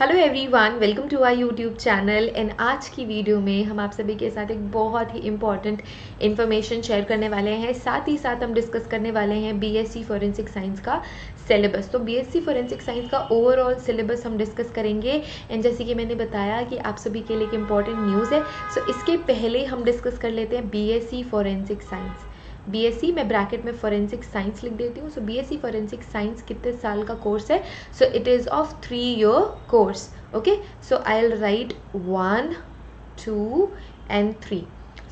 Hello everyone, welcome to our YouTube channel. And आज की video में हम आप सभी के साथ एक बहुत ही इम्पॉर्टेंट इन्फॉर्मेशन शेयर करने वाले हैं। साथ ही साथ हम डिस्कस करने वाले हैं बीएससी फॉरेंसिक साइंस का सिलेबस। तो बीएससी फॉरेंसिक साइंस का ओवरऑल सिलेबस हम डिस्कस करेंगे। एंड जैसे कि मैंने बताया कि आप सभी के लिए एक इम्पॉर्टेंट न्यूज़ है, सो इसके पहले हम डिस्कस कर लेते हैं बीएससी फॉरेंसिक साइंस। बीएससी मैं ब्रैकेट में फॉरेंसिक साइंस लिख देती हूँ। सो बीएससी फॉरेंसिक साइंस कितने साल का कोर्स है? So it is of 3-year course. Okay, so I will write 1, 2 and 3।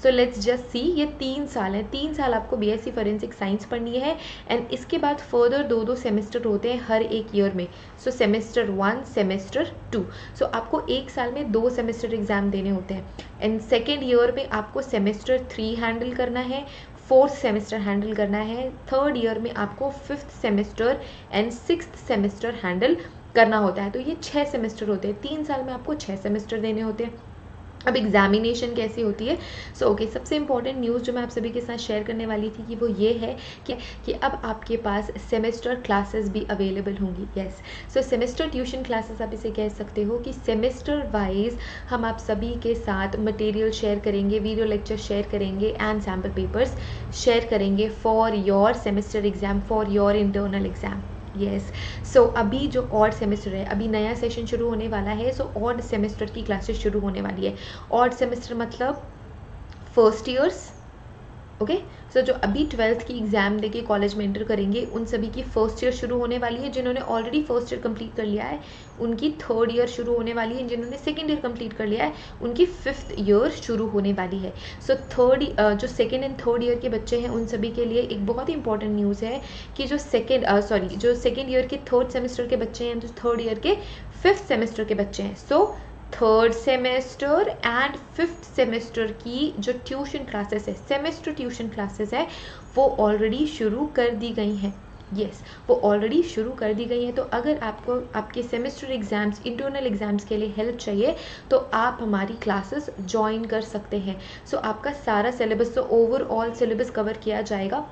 So let's just see, ये 3 साल है। 3 साल आपको बीएससी फॉरेंसिक साइंस पढ़नी है। एंड इसके बाद फर्दर 2 सेमेस्टर होते हैं हर एक ईयर में। सो सेमेस्टर 1, सेमेस्टर 2। सो आपको एक साल में 2 सेमेस्टर एग्जाम देने होते हैं। एंड सेकेंड ईयर में आपको सेमेस्टर 3 हैंडल करना है, 4th सेमेस्टर हैंडल करना है, थर्ड ईयर में आपको 5th semester and 6th semester handle करना होता है। तो ये 6 सेमेस्टर होते हैं। 3 साल में आपको 6 सेमेस्टर देने होते हैं। अब एग्जामिनेशन कैसी होती है? सो ओके, सबसे इंपॉर्टेंट न्यूज़ जो मैं आप सभी के साथ शेयर करने वाली थी कि वो ये है कि अब आपके पास सेमेस्टर क्लासेस भी अवेलेबल होंगी। यस, सो सेमेस्टर ट्यूशन क्लासेस आप इसे कह सकते हो कि सेमेस्टर वाइज हम आप सभी के साथ मटेरियल शेयर करेंगे, वीडियो लेक्चर शेयर करेंगे एंड सैम्पल पेपर्स शेयर करेंगे for your semester exam, for your internal exam. Yes, so अभी जो ऑड सेमेस्टर है, अभी नया सेशन शुरू होने वाला है। सो ऑड सेमेस्टर की क्लासेस शुरू होने वाली है। ऑड सेमेस्टर मतलब फर्स्ट ईयर्स। ओके, सो जो अभी 12th की एग्जाम देके कॉलेज में एंटर करेंगे उन सभी की फर्स्ट ईयर शुरू होने वाली है। जिन्होंने ऑलरेडी फर्स्ट ईयर कंप्लीट कर लिया है उनकी थर्ड ईयर शुरू होने वाली है। जिन्होंने सेकेंड ईयर कंप्लीट कर लिया है उनकी 5th ईयर शुरू होने वाली है। सो जो सेकेंड एंड थर्ड ईयर के बच्चे हैं उन सभी के लिए एक बहुत ही इंपॉर्टेंट न्यूज़ है कि जो सेकेंड ईयर के थर्ड सेमेस्टर के बच्चे हैं, जो थर्ड ईयर के 5th सेमेस्टर के बच्चे हैं, so third semester and 5th semester की जो ट्यूशन क्लासेस है, सेमेस्टर ट्यूशन क्लासेस है, वो ऑलरेडी शुरू कर दी गई हैं। यस, वो ऑलरेडी शुरू कर दी गई है। तो अगर आपको आपके सेमेस्टर एग्जाम्स, इंटरनल एग्जाम्स के लिए हेल्प चाहिए तो आप हमारी क्लासेस ज्वाइन कर सकते हैं। सो आपका सारा सिलेबस, तो ओवरऑल सिलेबस कवर किया जाएगा।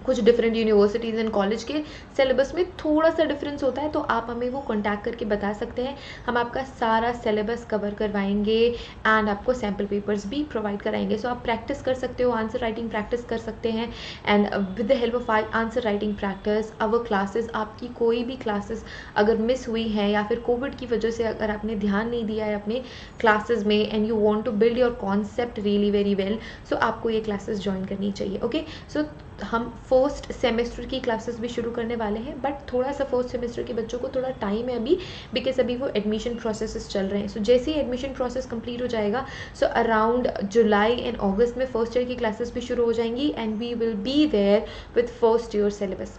कुछ डिफरेंट यूनिवर्सिटीज़ एंड कॉलेज के सिलेबस में थोड़ा सा डिफरेंस होता है, तो आप हमें वो कॉन्टैक्ट करके बता सकते हैं। हम आपका सारा सिलेबस कवर करवाएंगे एंड आपको सैम्पल पेपर्स भी प्रोवाइड कराएंगे। सो आप प्रैक्टिस कर सकते हो, आंसर राइटिंग प्रैक्टिस कर सकते हैं। And with the help of answer writing practice our classes, आपकी कोई भी क्लासेस अगर मिस हुई हैं या फिर कोविड की वजह से अगर आपने ध्यान नहीं दिया है अपने क्लासेस में and you want to build your concept really very well, so आपको ये क्लासेस ज्वाइन करनी चाहिए। ओके, सो हम फर्स्ट सेमेस्टर की क्लासेस भी शुरू करने वाले हैं, बट थोड़ा सा फर्स्ट सेमेस्टर के बच्चों को थोड़ा टाइम है अभी, बिकॉज अभी वो एडमिशन प्रोसेसेस चल रहे हैं। सो जैसे ही एडमिशन प्रोसेस कंप्लीट हो जाएगा, so around July and August में फर्स्ट ईयर की क्लासेस भी शुरू हो जाएंगी and we will be there with first year syllabus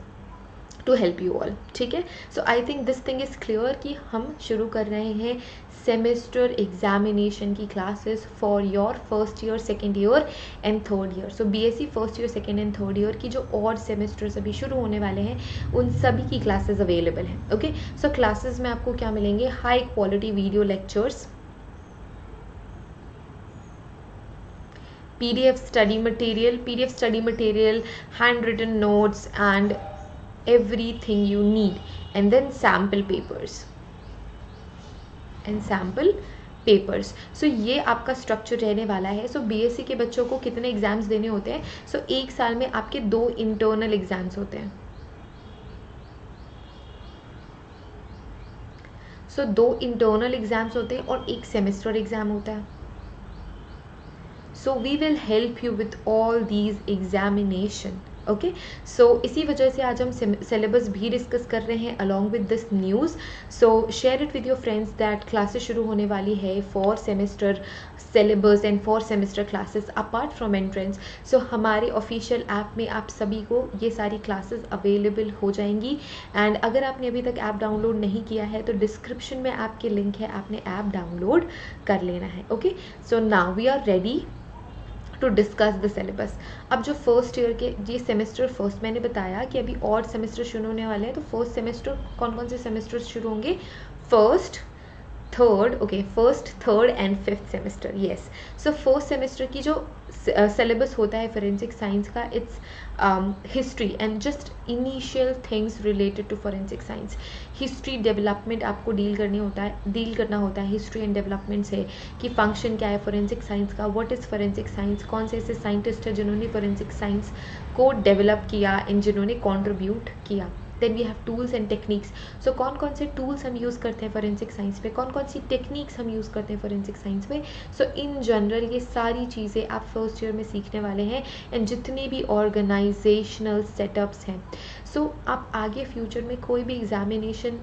to help you all. ठीक है, so I think this thing is clear कि हम शुरू कर रहे हैं सेमेस्टर एग्जामिनेशन की classes for your first year, second year and third year. So BSc first year, second and third year की जो और सेमेस्टर्स अभी शुरू होने वाले हैं उन सभी की क्लासेस अवेलेबल हैं। ओके, सो क्लासेस में आपको क्या मिलेंगे? High quality video lectures, PDF study material, handwritten notes and everything you need, and then sample papers सो ये आपका स्ट्रक्चर रहने वाला है। सो बीएससी के बच्चों को कितने एग्जाम्स देने होते हैं? सो एक साल में आपके 2 इंटरनल एग्जाम्स होते हैं। सो 2 इंटरनल एग्जाम्स होते हैं और एक सेमेस्टर एग्जाम होता है। So we will help you with all these examination. Okay, so इसी वजह से आज हम सिलेबस भी डिस्कस कर रहे हैं along with this news. So share it with your friends that classes शुरू होने वाली है for semester syllabus and for semester classes apart from entrance. So हमारे ऑफिशियल ऐप में आप सभी को ये सारी क्लासेस अवेलेबल हो जाएंगी। एंड अगर आपने अभी तक ऐप डाउनलोड नहीं किया है तो डिस्क्रिप्शन में ऐप के लिंक है, आपने ऐप डाउनलोड कर लेना है। Okay, so now we are ready to discuss the syllabus. अब जो फर्स्ट ईयर के ये सेमेस्टर फर्स्ट, मैंने बताया कि अभी और सेमेस्टर शुरू होने वाले हैं। तो फर्स्ट सेमेस्टर, कौन कौन से सेमेस्टर शुरू होंगे? First, third, okay, first, third and fifth semester, yes. So first semester की जो सिलेबस होता है फोरेंसिक साइंस का, its history and just initial things related to forensic science. History development आपको डील करना होता है हिस्ट्री एंड डेवलपमेंट से, कि फंक्शन क्या है फोरेंसिक साइंस का, व्हाट इज़ फोरेंसिक साइंस, कौन से ऐसे साइंटिस्ट हैं जिन्होंने फोरेंसिक साइंस को डेवलप किया एंड जिन्होंने कॉन्ट्रीब्यूट किया। Then we have tools and techniques. So कौन कौन से टूल्स हम यूज़ करते हैं फोरेंसिक साइंस पे, कौन कौन सी टेक्निक्स हम यूज़ करते हैं फोरेंसिक साइंस में। सो इन जनरल ये सारी चीज़ें आप फर्स्ट ईयर में सीखने वाले हैं, एंड जितने भी ऑर्गेनाइजेशनल सेटअप्स हैं। सो आप आगे फ्यूचर में कोई भी एग्जामिनेशन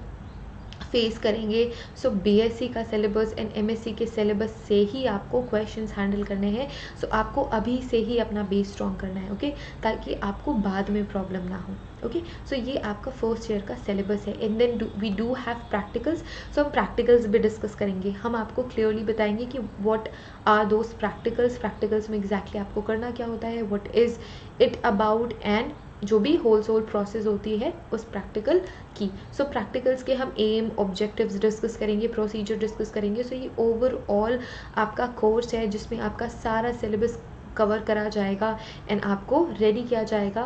फेस करेंगे, सो बीएससी का सिलेबस एंड एमएससी के सिलेबस से ही आपको क्वेश्चंस हैंडल करने हैं। सो आपको अभी से ही अपना बेस स्ट्रॉन्ग करना है, ओके, ताकि आपको बाद में प्रॉब्लम ना हो, ओके। सो ये आपका फर्स्ट ईयर का सिलेबस है, and then we do have practicals. So हम प्रैक्टिकल्स भी डिस्कस करेंगे, हम आपको क्लियरली बताएंगे कि व्हाट आर दोज प्रैक्टिकल्स में एग्जैक्टली आपको करना क्या होता है, what is it about, and जो भी होल सोल प्रोसेस होती है उस प्रैक्टिकल की। सो प्रैक्टिकल्स के हम एम, ऑब्जेक्टिव्स डिस्कस करेंगे, प्रोसीजर डिस्कस करेंगे। सो ये ओवरऑल आपका कोर्स है जिसमें आपका सारा सिलेबस कवर करा जाएगा एंड आपको रेडी किया जाएगा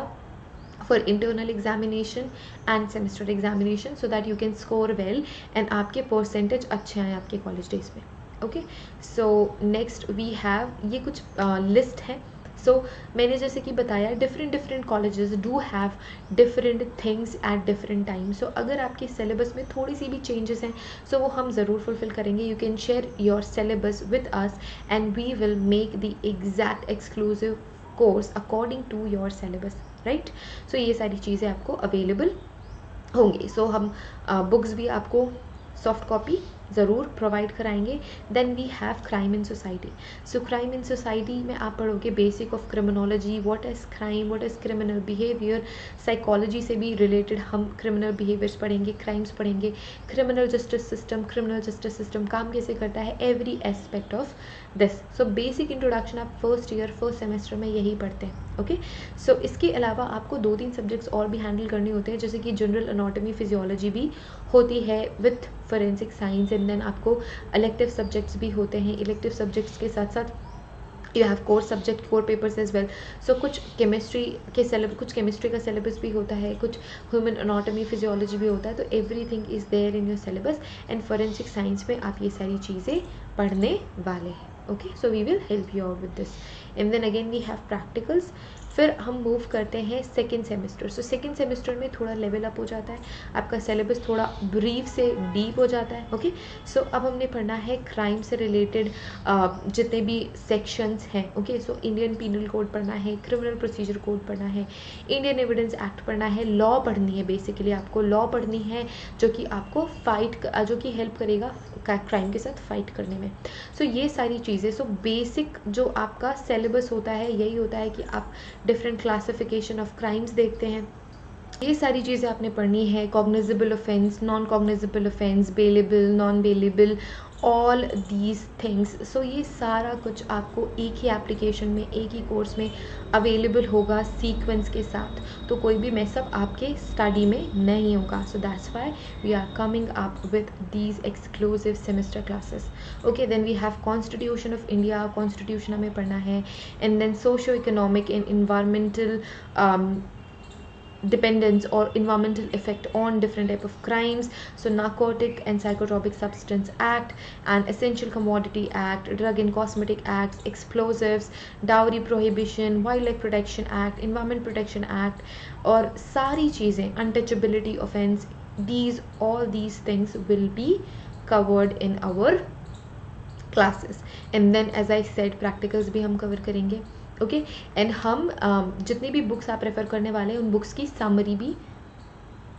for internal examination and semester examination, so that you can score well and आपके परसेंटेज अच्छे आए आपके कॉलेज डेज में, okay. So next we have, ये कुछ लिस्ट है। सो मैंने जैसे कि बताया, different colleges do have different things at different time. So अगर आपके सिलेबस में थोड़ी सी भी चेंजेस हैं, सो वो हम ज़रूर फुलफिल करेंगे। You can share your syllabus with us and we will make the exact exclusive course according to your syllabus, right. So ये सारी चीज़ें आपको अवेलेबल होंगी। सो हम बुक्स भी आपको सॉफ्ट कॉपी ज़रूर प्रोवाइड कराएंगे। Then we have crime in society. So crime in society में आप पढ़ोगे basic of criminology, what is crime, what is criminal behaviour. Psychology से भी रिलेटेड हम क्रिमिनल बिहेवियर्स पढ़ेंगे, क्राइम्स पढ़ेंगे, क्रिमिनल जस्टिस सिस्टम काम कैसे करता है, every aspect of this. So basic introduction आप फर्स्ट ईयर फर्स्ट सेमेस्टर में यही पढ़ते हैं, ओके। सो इसके अलावा आपको 2-3 सब्जेक्ट्स और भी हैंडल करने होते हैं, जैसे कि जनरल एनाटॉमी, फिजियोलॉजी भी होती है with forensic science, and then आपको इलेक्टिव सब्जेक्ट्स भी होते हैं। इलेक्टिव सब्जेक्ट्स के साथ साथ you have core subject, core papers as well. So कुछ केमिस्ट्री का सिलेबस भी होता है, कुछ ह्यूमन एनाटॉमी, फिजियोलॉजी भी होता है। तो everything is there in your syllabus, and forensic science में आप ये सारी चीज़ें पढ़ने वाले हैं, okay. So we will help you out with this, and then again we have practicals. फिर हम मूव करते हैं सेकेंड सेमेस्टर। सो सेकेंड सेमेस्टर में थोड़ा लेवल अप हो जाता है, आपका सिलेबस थोड़ा ब्रीफ से डीप हो जाता है, ओके। सो अब हमने पढ़ना है क्राइम से रिलेटेड जितने भी सेक्शंस हैं, okay. So Indian penal code पढ़ना है, क्रिमिनल प्रोसीजर कोड पढ़ना है, इंडियन एविडेंस एक्ट पढ़ना है, लॉ पढ़नी है। बेसिकली आपको लॉ पढ़नी है जो कि आपको जो कि हेल्प करेगा क्राइम के साथ फाइट करने में। सो ये सारी चीज़ें, सो बेसिक जो आपका सिलेबस होता है यही होता है कि आप डिफरेंट क्लासिफिकेशन ऑफ क्राइम्स देखते हैं, ये सारी चीज़ें आपने पढ़नी है। Cognizable offence, non cognizable offence, bailable, non bailable, all these things. So ये सारा कुछ आपको एक ही एप्लीकेशन में, एक ही कोर्स में अवेलेबल होगा सीक्वेंस के साथ, तो कोई भी मेसअप आपके स्टडी में नहीं होगा। So that's why we are coming up with these exclusive semester classes, okay. Then we have constitution of India, constitution हमें पढ़ना है, and then socio economic and environmental dependence or environmental effect on different type of crimes. So Narcotic and Psychotropic Substance Act and Essential Commodity Act, Drug and Cosmetic Acts, Explosives, Dowry Prohibition, Wildlife Protection Act, Environment Protection Act, और सारी चीज़ें, Untouchability Offense, all these things will be covered in our classes. And then as I said, practicals भी हम cover करेंगे, okay. And हम जितनी भी books आप रेफर करने वाले हैं उन बुक्स की समरी भी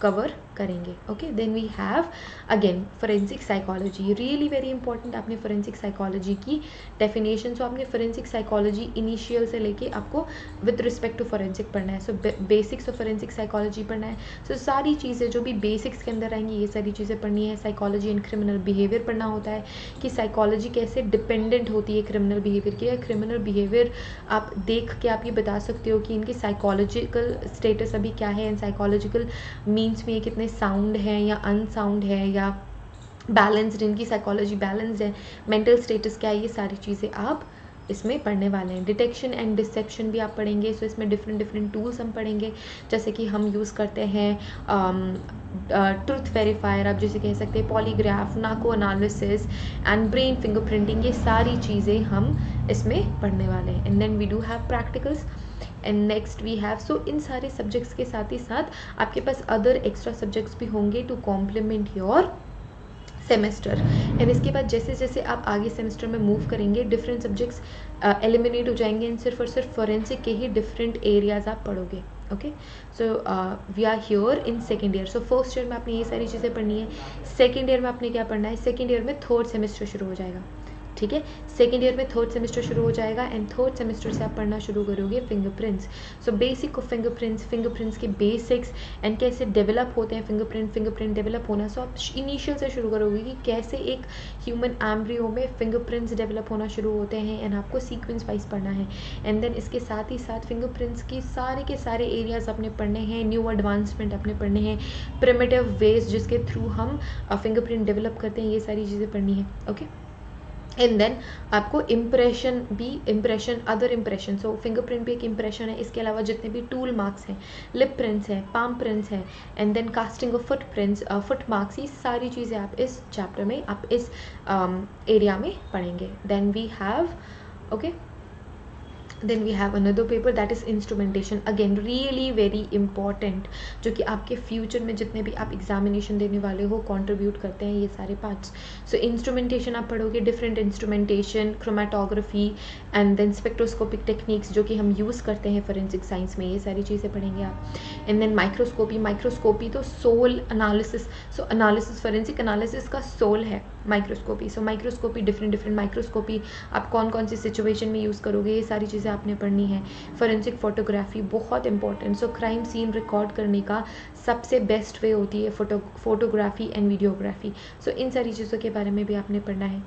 कवर करेंगे, okay. Then we have again forensic psychology, really very important. आपने फोरेंसिक साइकोलॉजी की डेफिनेशन, सो आपने फोरेंसिक साइकोलॉजी इनिशियल से लेके आपको विद रिस्पेक्ट टू फोरेंसिक पढ़ना है। सो बेसिक्स ऑफ फोरेंसिक साइकोलॉजी पढ़ना है। सो सारी चीज़ें जो भी बेसिक्स के अंदर आएंगी ये सारी चीज़ें पढ़नी है। साइकोलॉजी एंड क्रिमिनल बिहेवियर पढ़ना होता है कि साइकोलॉजी कैसे डिपेंडेंट होती है क्रिमिनल बिहेवियर की, या क्रिमिनल बिहेवियर आप देख के आप ये बता सकते हो कि इनकी साइकोलॉजिकल स्टेटस अभी क्या है, एंड साइकोलॉजिकल मीन्स में ये कितने साउंड है या अनसाउंड है, या बैलेंस्ड, इनकी साइकोलॉजी बैलेंस्ड है, मेंटल स्टेटस क्या है, ये सारी चीज़ें आप इसमें पढ़ने वाले हैं। डिटेक्शन एंड डिसेप्शन भी आप पढ़ेंगे। सो इसमें डिफरेंट डिफरेंट टूल्स हम पढ़ेंगे, जैसे कि हम यूज़ करते हैं ट्रुथ वेरीफायर, आप जैसे कह सकते हैं polygraph, narco analysis and brain fingerprinting, ये सारी चीज़ें हम इसमें पढ़ने वाले हैं। And then we do have practicals and next we have, so इन सारे सब्जेक्ट्स के साथ ही साथ आपके पास अदर एक्स्ट्रा सब्जेक्ट्स भी होंगे to complement your semester. And इसके बाद जैसे जैसे आप आगे सेमेस्टर में मूव करेंगे, डिफरेंट सब्जेक्ट्स एलिमिनेट हो जाएंगे एंड सिर्फ और सिर्फ फोरेंसिक के ही डिफरेंट एरियाज आप पढ़ोगे। Okay, so we are here in second year. So first year में आपने ये सारी चीज़ें पढ़नी है। सेकेंड ईयर में आपने क्या पढ़ना है, सेकेंड ईयर में थर्ड सेमेस्टर शुरू हो जाएगा, ठीक है। सेकेंड ईयर में थर्ड सेमेस्टर शुरू हो जाएगा एंड थर्ड सेमेस्टर से आप पढ़ना शुरू करोगे fingerprints. So basic of fingerprints के बेसिक्स एंड कैसे डेवलप होते हैं फिंगरप्रिंट डेवलप होना। सो आप इनिशियल से शुरू करोगे कि कैसे एक ह्यूमन एम्ब्रियो में फिंगरप्रिंट्स डेवलप होना शुरू होते हैं एंड आपको सीक्वेंस वाइज पढ़ना है। एंड देन इसके साथ ही साथ फिंगरप्रिंट्स की सारे के सारे एरियाज अपने पढ़ने हैं, न्यू एडवांसमेंट अपने पढ़ने हैं, प्रिमिटिव वेज जिसके थ्रू हम फिंगरप्रिंट डेवलप करते हैं, ये सारी चीज़ें पढ़नी है। ओके, एंड देन आपको impression other impression, so fingerprint भी एक इम्प्रेशन है। इसके अलावा जितने भी टूल मार्क्स हैं, लिप प्रिंट्स हैं, पाम प्रिंट्स हैं and then casting of foot prints, foot marks, ये सारी चीज़ें आप इस चैप्टर में, आप इस एरिया में पढ़ेंगे। Then we have then we have another paper that is instrumentation, again really very important, जो कि आपके फ्यूचर में जितने भी आप एग्जामिनेशन देने वाले हो कंट्रीब्यूट करते हैं ये सारे पार्ट्स। सो इंस्ट्रूमेंटेशन आप पढ़ोगे, different instrumentation, chromatography and then spectroscopic techniques जो कि हम यूज़ करते हैं फोरेंसिक साइंस में, ये सारी चीज़ें पढ़ेंगे आप। एंड देन माइक्रोस्कोपी तो सोल एनालिसिस, सो एनालिसिस फोरेंसिक एनालिसिस का सोल है माइक्रोस्कोपी। सो माइक्रोस्कोपी, डिफरेंट माइक्रोस्कोपी आप कौन कौन सी सिचुएशन में यूज़ करोगे, ये सारी चीज़ें आपने पढ़नी है। फोरेंसिक फोटोग्राफी बहुत important, so crime scene record करने का सबसे बेस्ट वे होती है फोटोग्राफी एंड वीडियोग्राफी। सो इन सारी चीज़ों के बारे में भी आपने पढ़ना है।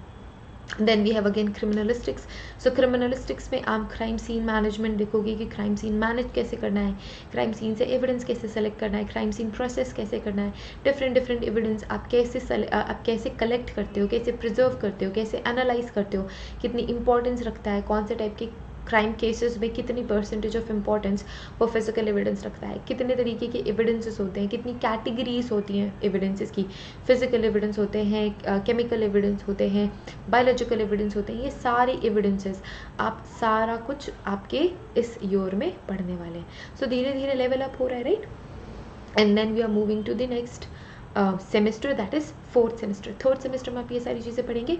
Then we have again criminalistics. So criminalistics में आप क्राइम सीन मैनेजमेंट देखोगे कि क्राइम सीन मैनेज कैसे करना है, क्राइम सीन से एविडेंस कैसे सेलेक्ट करना है, क्राइम सीन प्रोसेस कैसे करना है, डिफरेंट एविडेंस आप कैसे कलेक्ट करते हो, कैसे प्रिजर्व करते हो, कैसे एनालाइज करते हो, कितनी इंपॉर्टेंस रखता है, कौन से टाइप के क्राइम केसेस में कितनी परसेंटेज ऑफ इंपॉर्टेंस वो फिजिकल एविडेंस रखता है, कितने तरीके के एविडेंसेस होते हैं, कितनी कैटेगरीज होती हैं एविडेंसेस की, फिजिकल एविडेंस होते हैं, केमिकल एविडेंस होते हैं, बायोलॉजिकल एविडेंस होते हैं, ये सारे एविडेंसेस आप सारा कुछ आपके इस ईयर में पढ़ने वाले हैं। सो धीरे धीरे लेवल अप हो रहा है, right. And then we are moving to the next semester, that is fourth semester. Third semester में आप ये सारी चीज़ें पढ़ेंगे।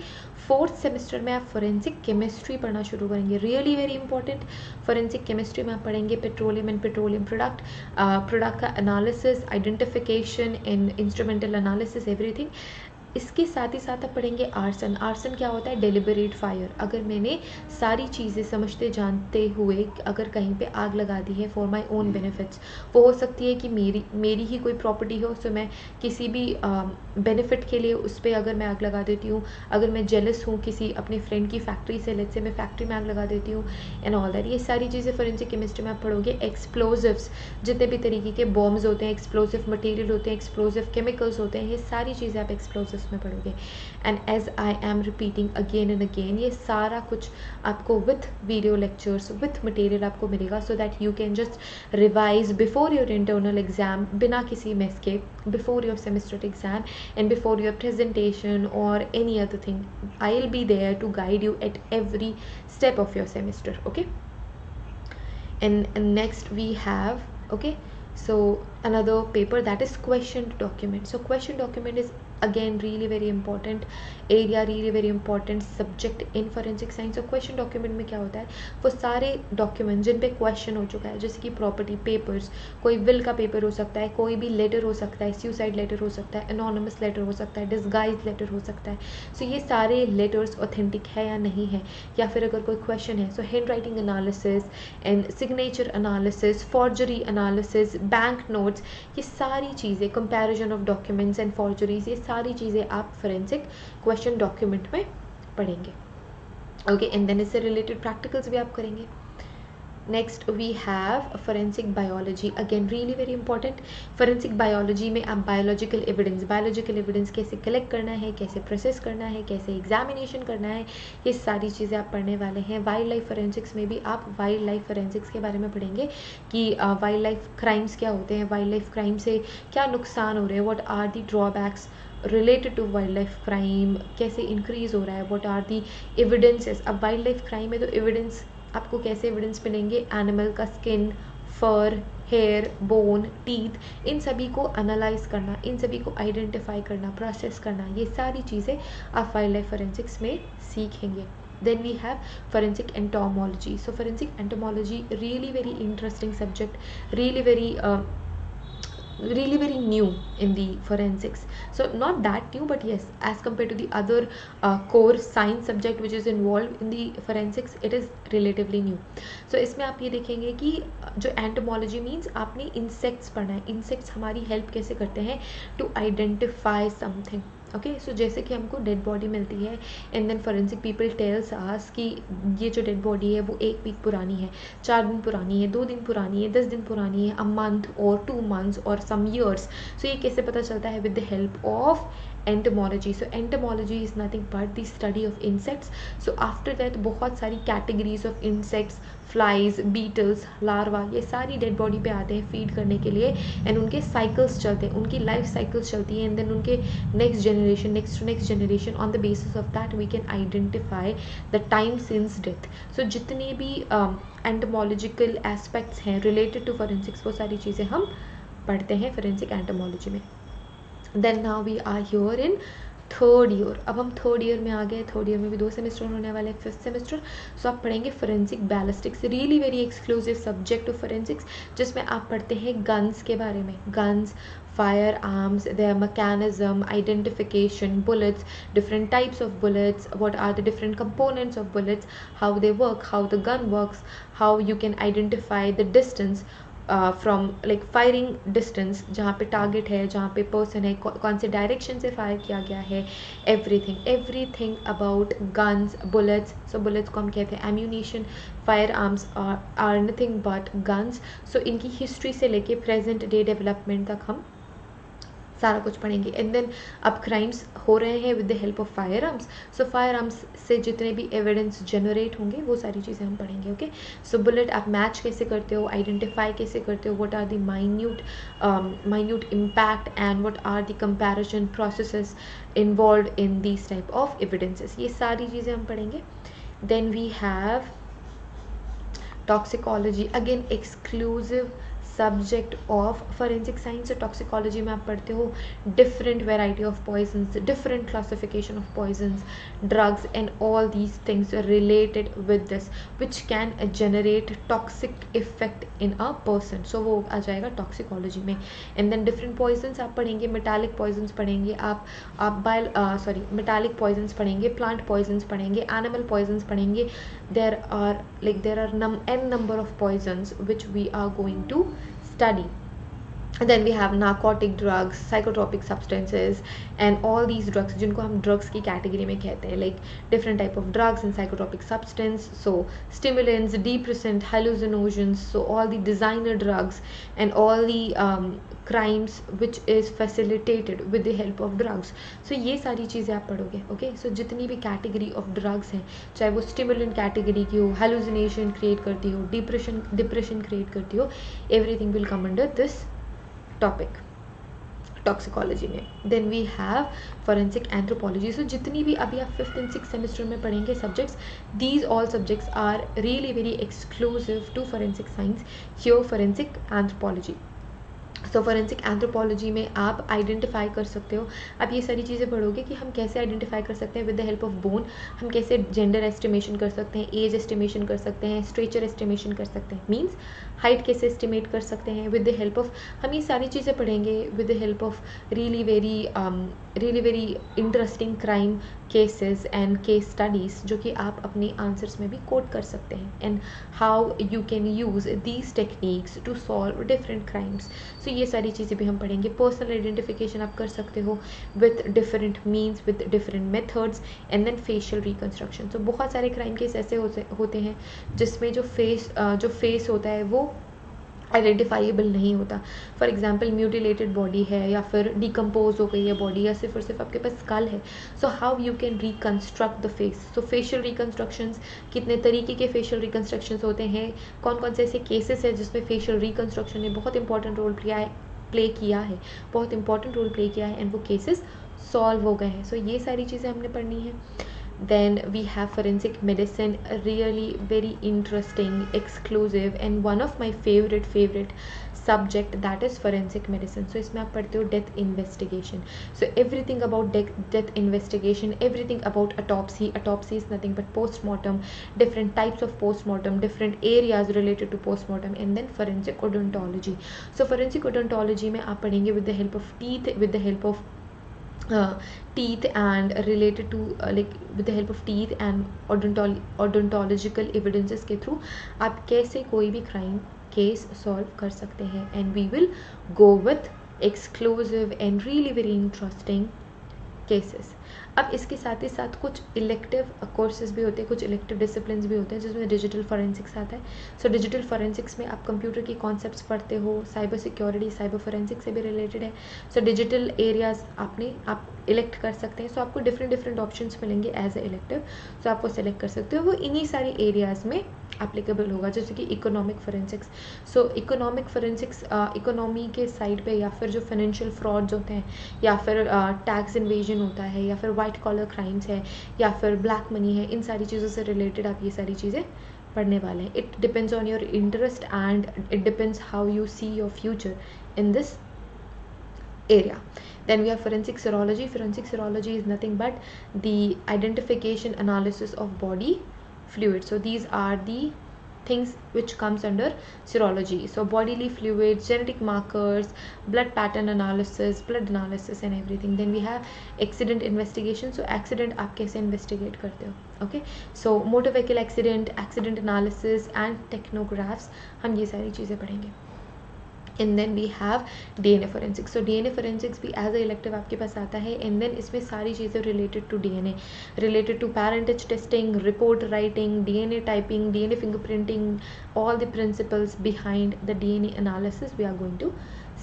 फोर्थ सेमेस्टर में आप फोरेंसिक केमिस्ट्री पढ़ना शुरू करेंगे, really very important. Forensic chemistry में आप पढ़ेंगे पेट्रोलियम एंड पेट्रोलियम प्रोडक्ट का analysis, identification and instrumental analysis, everything. इसके साथ ही साथ आप पढ़ेंगे आर्सन क्या होता है, डेलिबरेट फायर। अगर मैंने सारी चीज़ें समझते जानते हुए अगर कहीं पे आग लगा दी है फॉर माय ओन बेनिफिट्स, वो हो सकती है कि मेरी ही कोई प्रॉपर्टी हो, सो मैं किसी भी बेनिफिट के लिए उस पर अगर मैं आग लगा देती हूँ, अगर मैं जेलस हूँ किसी अपने फ्रेंड की फैक्ट्री से, लेट्स से मैं फैक्ट्री में आग लगा देती हूँ एंड ऑल दैट, ये सारी चीज़ें फोरेंसिक केमिस्ट्री में आप पढ़ोगे। एक्सप्लोजिव्स, जितने भी तरीके के बॉम्ब्स होते हैं, एक्सप्लोजिव मटेरियल होते हैं, एक्सप्लोजिव केमिकल्स होते हैं, ये सारी चीज़ें आप एक्सप्लोजिव में पढ़ोगे। And as I am repeating again and again, ये सारा कुछ आपको with video lectures, with material आपको मिलेगा, so that you can just revise before your internal exam, बिना किसी मेस के, before your semester exam and before your presentation और any other thing. I will be there to guide you at every step of your semester, okay? And next we have, okay, so another paper that is question document. So question document is again really very important area, really very important subject in forensic science. So question document में क्या होता है, वो सारे document जिन पे question हो चुका है, जैसे कि प्रॉपर्टी पेपर्स, कोई विल का पेपर हो सकता है, कोई भी लेटर हो सकता है, सुसाइड लेटर हो सकता है, एनोनिमस लेटर हो सकता है, डिस्गाइज लेटर हो सकता है। सो ये सारे लेटर्स ऑथेंटिक है या नहीं है, या फिर अगर कोई क्वेश्चन है, so handwriting analysis and signature analysis, forgery analysis, bank notes, ये सारी चीज़ें, comparison of documents and forgeries, ये सारी चीज़ें आप फोरेंसिक क्वेश्चन डॉक्यूमेंट में पढ़ेंगे, ओके। एंड देन इससे रिलेटेड प्रैक्टिकल्स भी आप करेंगे। Next we have forensic biology, again really very important. Forensic biology में आप बायोलॉजिकल एविडेंस कैसे कलेक्ट करना है, कैसे प्रोसेस करना है, कैसे एग्जामिनेशन करना है, ये सारी चीज़ें आप पढ़ने वाले हैं। वाइल्ड लाइफ फोरेंसिक्स में भी आप वाइल्ड लाइफ फोरेंसिक्स के बारे में पढ़ेंगे कि वाइल्ड लाइफ क्राइम्स क्या होते हैं, वाइल्ड लाइफ क्राइम से क्या नुकसान हो रहे हैं, what are the drawbacks related to wildlife crime, कैसे इंक्रीज हो रहा है, व्हाट आर दी एविडेंसेस। अब वाइल्ड लाइफ क्राइम में तो एविडेंस आपको कैसे एविडेंस मिलेंगे, एनिमल का skin, fur, hair, bone, teeth, इन सभी को एनालाइज करना, इन सभी को आइडेंटिफाई करना, प्रोसेस करना, ये सारी चीज़ें आप वाइल्ड लाइफ फोरेंसिक्स में सीखेंगे। Then we have forensic entomology. So forensic entomology really very interesting subject, really very new in the forensics. So not that new, but yes, as compared to the other core science subject which is involved in the forensics, it is relatively new. So इसमें आप ये देखेंगे कि जो entomology means आपने insects पढ़ना है, insects हमारी help कैसे करते हैं to identify something. Okay so जैसे कि हमको डेड बॉडी मिलती है and then forensic people tells us कि ये जो डेड बॉडी है वो 1 वीक पुरानी है, 4 दिन पुरानी है, 2 दिन पुरानी है, 10 दिन पुरानी है, अ मंथ और 2 मंथ्स और सम ईयर्स। सो ये कैसे पता चलता है, with the help of entomology. So entomology is nothing but the study of insects. So after that बहुत सारी categories of insects, flies, beetles, larva, ये सारी डेड बॉडी पे आते हैं फीड करने के लिए एंड उनके साइकिल्स चलते हैं, उनकी लाइफ साइकिल्स चलती है एंड देन उनके next generation on the basis of that we can identify the time since death. So जितने भी एंटोमोलॉजिकल एस्पेक्ट्स हैं रिलेटेड टू फोरेंसिक्स वो सारी चीज़ें हम पढ़ते हैं फोरेंसिक एंटोमोलॉजी में। Then now we are here in third year. अब हम थर्ड ईयर में आ गए, थर्ड ईयर में भी 2 सेमेस्टर होने वाले हैं, 5th सेमेस्टर। सो आप पढ़ेंगे forensic ballistics, really very exclusive subject of forensics, जिसमें आप पढ़ते हैं गन्स के बारे में, guns, fire arms, their mechanism, identification, bullets, different types of bullets, what are the different components of bullets, how they work, how the gun works, how you can identify the distance from like firing distance, जहाँ पे target है, जहाँ पे person है, कौन से direction से fire किया गया है, everything about guns, bullets. So bullets को हम कहते हैं ammunition, firearms are nothing but guns. So इनकी हिस्ट्री से लेके प्रेजेंट डे डेवलपमेंट तक हम सारा कुछ पढ़ेंगे। एंड देन अब क्राइम्स हो रहे हैं with the help of fire arms. So fire arms से जितने भी एविडेंस जनरेट होंगे वो सारी चीज़ें हम पढ़ेंगे। ओके सो बुलेट आप मैच कैसे करते हो, आइडेंटिफाई कैसे करते हो, what are the minute impact and what are the comparison processes involve in these type of evidences, ये सारी चीज़ें हम पढ़ेंगे। Then we have toxicology, again exclusive subject of forensic science. Toxicology में आप पढ़ते हो different variety of poisons, different classification of poisons, drugs and all these things related with this which can generate toxic effect in a person. So वो आ जाएगा toxicology में। And then different poisons आप पढ़ेंगे, मेटालिक पॉइजन्स पढ़ेंगे, आप metallic poisons पढ़ेंगे, plant poisons पढ़ेंगे, एनिमल पॉइजन्स पढ़ेंगे। There are n number of poisons which we are going to study. Then we have narcotic drugs, psychotropic substances and all these drugs जिनको हम drugs की category में कहते हैं, like different type of drugs and psychotropic substance, so stimulants, depressant, hallucinogens, so all the designer drugs and all the crimes which is facilitated with the help of drugs. so ये सारी चीज़ें आप पढ़ोगे। okay so जितनी भी category of drugs हैं, चाहे वो stimulant category की हो, hallucination create करती हो, depression create करती हो, everything will come under this topic toxicology में। Then we have forensic anthropology. So जितनी भी अभी आप 5th and 6th सेमेस्टर में पढ़ेंगे subjects, these all subjects are really very exclusive to forensic science, here forensic anthropology. So forensic anthropology में आप identify कर सकते हो, आप ये सारी चीज़ें पढ़ोगे कि हम कैसे आइडेंटिफाई कर सकते हैं with the help of bone, हम कैसे जेंडर एस्टिमेशन कर सकते हैं, एज एस्टिमेशन कर सकते हैं, स्ट्रेचर एस्टिमेशन कर सकते हैं, मींस हाइट कैसे एस्टिमेट कर सकते हैं विद द हेल्प ऑफ, हम ये सारी चीज़ें पढ़ेंगे with the help of really very interesting crime cases and case studies जो कि आप अपने आंसर्स में भी कोट कर सकते हैं, and how you can use these techniques to solve different crimes. So ये सारी चीज़ें भी हम पढ़ेंगे। पर्सनल आइडेंटिफिकेशन आप कर सकते हो with different means, with different methods, and then facial reconstruction. तो बहुत सारे क्राइम केस ऐसे होते हैं जिसमें जो फेस होता है वो आइडेंटिफाइबल नहीं होता। फॉर एग्जाम्पल म्यूटिलेटेड बॉडी है, या फिर डिकम्पोज हो गई है बॉडी, या सिर्फ और सिर्फ आपके पास स्कल है। So how you can reconstruct the face. So facial reconstructions, कितने तरीके के फेशियल रिकन्स्ट्रक्शंस होते हैं, कौन कौन से ऐसे केसेस हैं जिसमें फेशियल रिकन्स्ट्रक्शन ने बहुत इंपॉर्टेंट रोल प्ले किया है, बहुत इंपॉर्टेंट रोल प्ले किया है, एंड वो केसेस सॉल्व हो गए हैं। सो ये सारी चीज़ें हमने पढ़नी है। Then we have forensic medicine, really very interesting, exclusive, and one of my favorite subject, that is forensic medicine. So इसमें आप पढ़ते हो death investigation. So everything about death investigation, everything about autopsy. Autopsy is nothing but postmortem, different types of postmortem, different areas related to postmortem, and then forensic odontology. So forensic odontology में आप पढ़ेंगे with the help of teeth, with the help of teeth, and related to like with the help of teeth and odontological evidences के through आप कैसे कोई भी crime case solve कर सकते हैं, and we will go with exclusive and really very interesting cases. अब इसके साथ ही साथ कुछ इलेक्टिव कोर्सेज भी होते हैं, कुछ इलेक्टिव डिसिप्लिन भी होते हैं जिसमें डिजिटल फॉरेंसिक्स आता है। सो डिजिटल फॉरेंसिक्स में आप कंप्यूटर की कॉन्सेप्ट्स पढ़ते हो, साइबर सिक्योरिटी, साइबर फॉरेंसिक्स से भी रिलेटेड है। सो डिजिटल एरियाज आप इलेक्ट कर सकते हैं। सो आपको डिफरेंट ऑप्शंस मिलेंगे एज ए इलेक्टिव, सो आप वो सेलेक्ट कर सकते हो। वो इन्हीं सारी एरियाज में एप्लीकेबल होगा, जैसे कि इकोनॉमिक फॉरेंसिक्स। सो इकोनॉमिक फॉरेंसिक्स इकोनॉमी के साइड पे, या फिर जो फाइनेंशियल फ्रॉड्स होते हैं, या फिर टैक्स इन्वेजन होता है, या फिर वाइट कॉलर क्राइम्स है, या फिर ब्लैक मनी है, इन सारी चीज़ों से रिलेटेड आप ये सारी चीज़ें पढ़ने वाले हैं। It depends on your interest and it depends how you see your future in this area. Then we have forensic serology. Forensic serology is nothing but the identification analysis of body fluids. So these are the things which comes under serology. So bodily fluids, genetic markers, blood pattern analysis, blood analysis, and everything. Then we have accident investigation. So accident आप कैसे investigate करते हो, okay? So motor vehicle accident, accident analysis, and technographs, हम ये सारी चीज़ें पढ़ेंगे। And then we have DNA forensics. So DNA forensics भी एज ए इलेक्टिव आपके पास आता है, एंड देन इसमें सारी चीज़ें related to DNA, related to parentage testing, report writing, DNA typing, DNA fingerprinting, all the principles behind the DNA analysis we are going to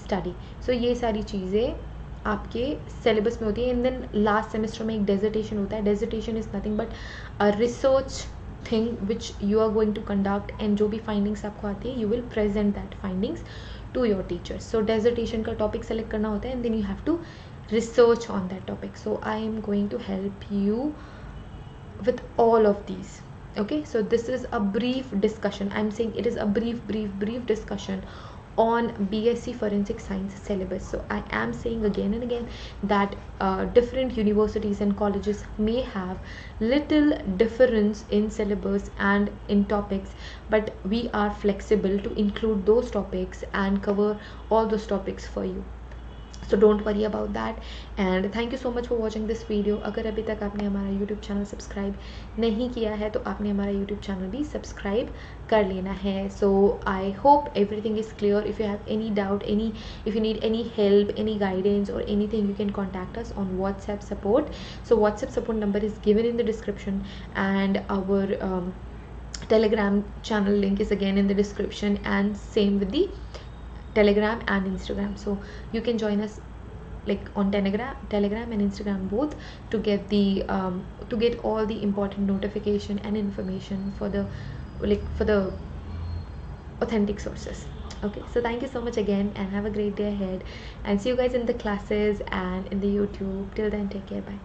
study. So ये सारी चीज़ें आपके सिलेबस में होती है। एंड देन लास्ट सेमेस्टर में एक dissertation होता है। Dissertation is nothing but a research thing which you are going to conduct, and जो भी फाइंडिंग्स आपको आती है you will present that findings to your teachers. So dissertation का topic select करना होता है, and then you have to research on that topic. So I am going to help you with all of these. Okay, so this is a brief discussion. I'm saying it is a brief discussion on BSc Forensic Science syllabus. So I am saying again and again that different universities and colleges may have little difference in syllabus and in topics, but we are flexible to include those topics and cover all those topics for you. So don't worry about that, and thank you so much for watching this video. अगर अभी तक आपने हमारा YouTube channel subscribe नहीं किया है तो आपने हमारा YouTube चैनल भी सब्सक्राइब कर लेना है. So I hope everything is clear. If you have any doubt, if you need any help, any guidance or anything, you can contact us on WhatsApp support. So WhatsApp support number is given in the description, and our Telegram channel link is again in the description, and same with the Telegram and Instagram. So you can join us like on Telegram and Instagram both to get the to get all the important notification and information for the authentic sources. Okay, so thank you so much again, and have a great day ahead, and see you guys in the classes and in the YouTube. Till then, take care, bye.